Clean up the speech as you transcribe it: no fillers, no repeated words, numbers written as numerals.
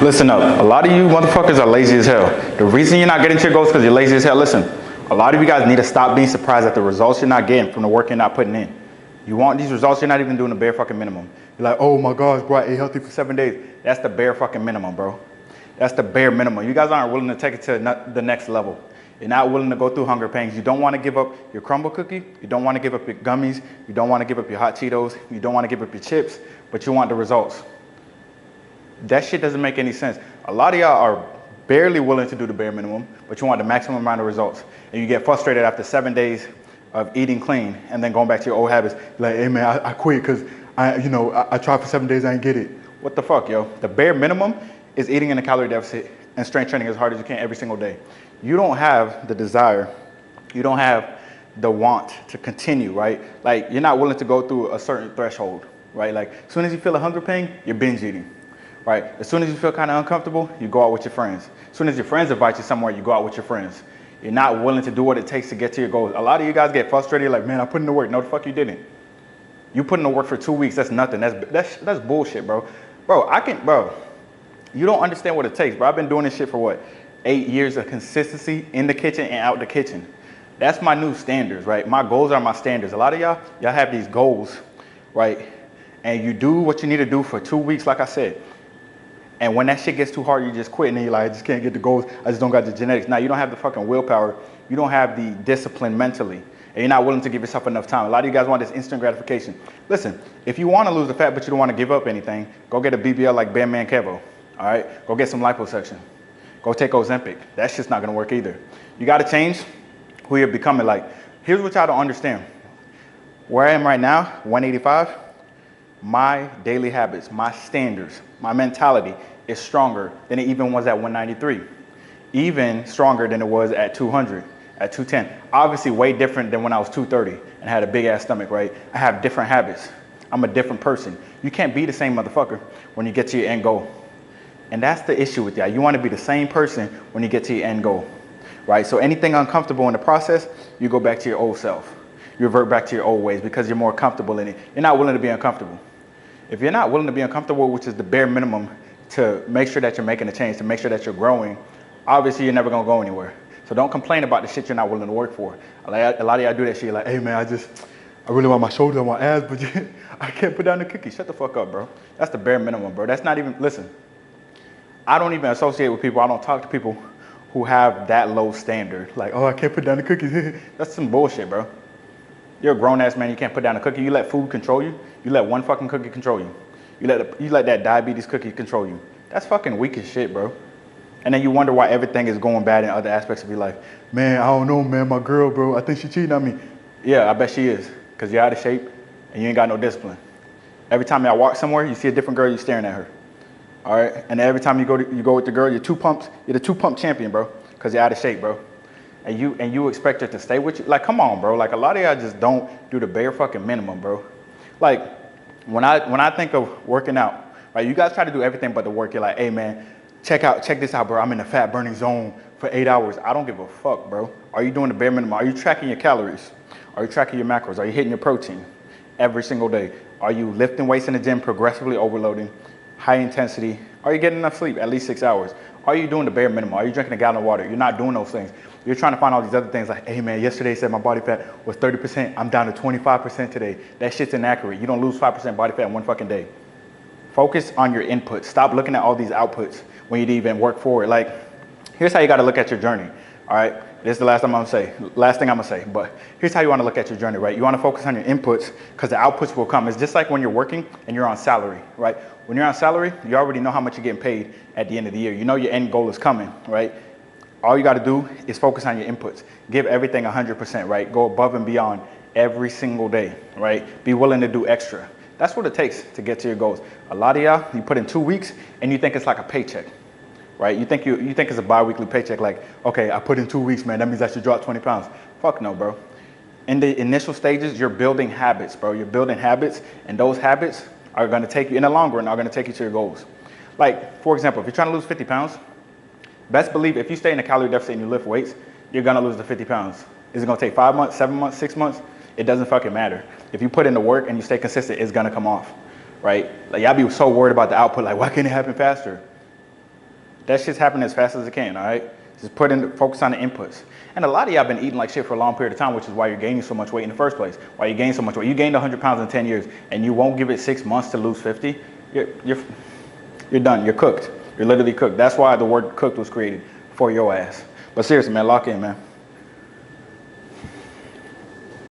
Listen up. A lot of you motherfuckers are lazy as hell. The reason you're not getting to your goals is because you're lazy as hell. Listen, a lot of you guys need to stop being surprised at the results you're not getting from the work you're not putting in. You want these results, you're not even doing the bare fucking minimum. You're like, oh my gosh, bro, I ate healthy for 7 days. That's the bare fucking minimum, bro. That's the bare minimum. You guys aren't willing to take it to the next level. You're not willing to go through hunger pangs. You don't want to give up your crumble cookie. You don't want to give up your gummies. You don't want to give up your hot Cheetos. You don't want to give up your chips, but you want the results. That shit doesn't make any sense. A lot of y'all are barely willing to do the bare minimum, but you want the maximum amount of results. And you get frustrated after 7 days of eating clean and then going back to your old habits. Like, hey man, I quit because I tried for 7 days, I didn't get it. What the fuck, yo? The bare minimum is eating in a calorie deficit and strength training as hard as you can every single day. You don't have the desire, you don't have the want to continue, right? Like, you're not willing to go through a certain threshold, right? Like, as soon as you feel a hunger pang, you're binge eating. Right? As soon as you feel kind of uncomfortable, you go out with your friends. As soon as your friends invite you somewhere, you go out with your friends. You're not willing to do what it takes to get to your goals. A lot of you guys get frustrated, like, man, I put in the work. No, the fuck you didn't. You put in the work for 2 weeks. That's nothing. That's bullshit, bro. Bro, you don't understand what it takes, bro. I've been doing this shit for what? 8 years of consistency in the kitchen and out the kitchen. That's my new standards, right? My goals are my standards. A lot of y'all have these goals, right? And you do what you need to do for 2 weeks, like I said. And when that shit gets too hard, you just quit and then you're like, I just can't get the goals. I just don't got the genetics. Now, you don't have the fucking willpower. You don't have the discipline mentally. And you're not willing to give yourself enough time. A lot of you guys want this instant gratification. Listen, if you want to lose the fat but you don't want to give up anything, go get a BBL like Bam Man Kevo. All right? Go get some liposuction. Go take Ozempic. That shit's not going to work either. You got to change who you're becoming. Like, here's what y'all don't understand. Where I am right now, 185, my daily habits, my standards, my mentality is stronger than it even was at 193. Even stronger than it was at 200, at 210. Obviously way different than when I was 230 and had a big ass stomach, right? I have different habits. I'm a different person. You can't be the same motherfucker when you get to your end goal. And that's the issue with that. You want to be the same person when you get to your end goal, right? So anything uncomfortable in the process, you go back to your old self. You revert back to your old ways because you're more comfortable in it. You're not willing to be uncomfortable. If you're not willing to be uncomfortable, which is the bare minimum to make sure that you're making a change, to make sure that you're growing, obviously you're never going to go anywhere. So don't complain about the shit you're not willing to work for. A lot of y'all do that shit. You're like, hey man, I really want my shoulders and my abs, but I can't put down the cookie. Shut the fuck up, bro. That's the bare minimum, bro. That's not even, listen, I don't even associate with people. I don't talk to people who have that low standard. Like, oh, I can't put down the cookies. That's some bullshit, bro. You're a grown-ass man, you can't put down a cookie. You let food control you. You let one fucking cookie control you. You let that diabetes cookie control you. That's fucking weak as shit, bro. And then you wonder why everything is going bad in other aspects of your life. Man, I don't know, man. My girl, bro, I think she cheating on me. Yeah, I bet she is. Because you're out of shape and you ain't got no discipline. Every time y'all walk somewhere, you see a different girl, you're staring at her. All right? And every time you go with the girl, you're the two-pump champion, bro. Because you're out of shape, bro. And you expect her to stay with you? Like, come on, bro. Like, a lot of y'all just don't do the bare fucking minimum, bro. Like, when I think of working out, right, you guys try to do everything but the work. You're like, hey, man, check this out, bro. I'm in the fat burning zone for 8 hours. I don't give a fuck, bro. Are you doing the bare minimum? Are you tracking your calories? Are you tracking your macros? Are you hitting your protein every single day? Are you lifting weights in the gym, progressively overloading, high intensity? Are you getting enough sleep, at least 6 hours? Are you doing the bare minimum? Are you drinking a gallon of water? You're not doing those things. You're trying to find all these other things like, hey man, yesterday said my body fat was 30%. I'm down to 25% today. That shit's inaccurate. You don't lose 5% body fat in one fucking day. Focus on your inputs. Stop looking at all these outputs when you even work forward. Like, here's how you got to look at your journey. All right. This is the last thing I'm going to say, but here's how you want to look at your journey, right? You want to focus on your inputs because the outputs will come. It's just like when you're working and you're on salary, right? When you're on salary, you already know how much you're getting paid at the end of the year. You know your end goal is coming, right? All you got to do is focus on your inputs. Give everything 100%, right? Go above and beyond every single day, right? Be willing to do extra. That's what it takes to get to your goals. A lot of y'all, you put in 2 weeks and you think it's like a paycheck, right? You think it's a bi-weekly paycheck, like, okay, I put in 2 weeks, man, that means I should drop 20 pounds. Fuck no, bro. In the initial stages, you're building habits, bro. You're building habits, and those habits are going to take you, in the long run, are going to take you to your goals. Like, for example, if you're trying to lose 50 pounds, best believe if you stay in a calorie deficit and you lift weights, you're going to lose the 50 pounds. Is it going to take 5 months, 7 months, 6 months? It doesn't fucking matter. If you put in the work and you stay consistent, it's going to come off, right? Like, y'all be so worried about the output, like, why can't it happen faster? That shit's happening as fast as it can, all right? Just focus on the inputs. And a lot of y'all been eating like shit for a long period of time, which is why you're gaining so much weight in the first place. Why you gain so much weight. You gained 100 pounds in 10 years, and you won't give it 6 months to lose 50. You're done. You're cooked. You're literally cooked. That's why the word cooked was created, for your ass. But seriously, man, lock in, man.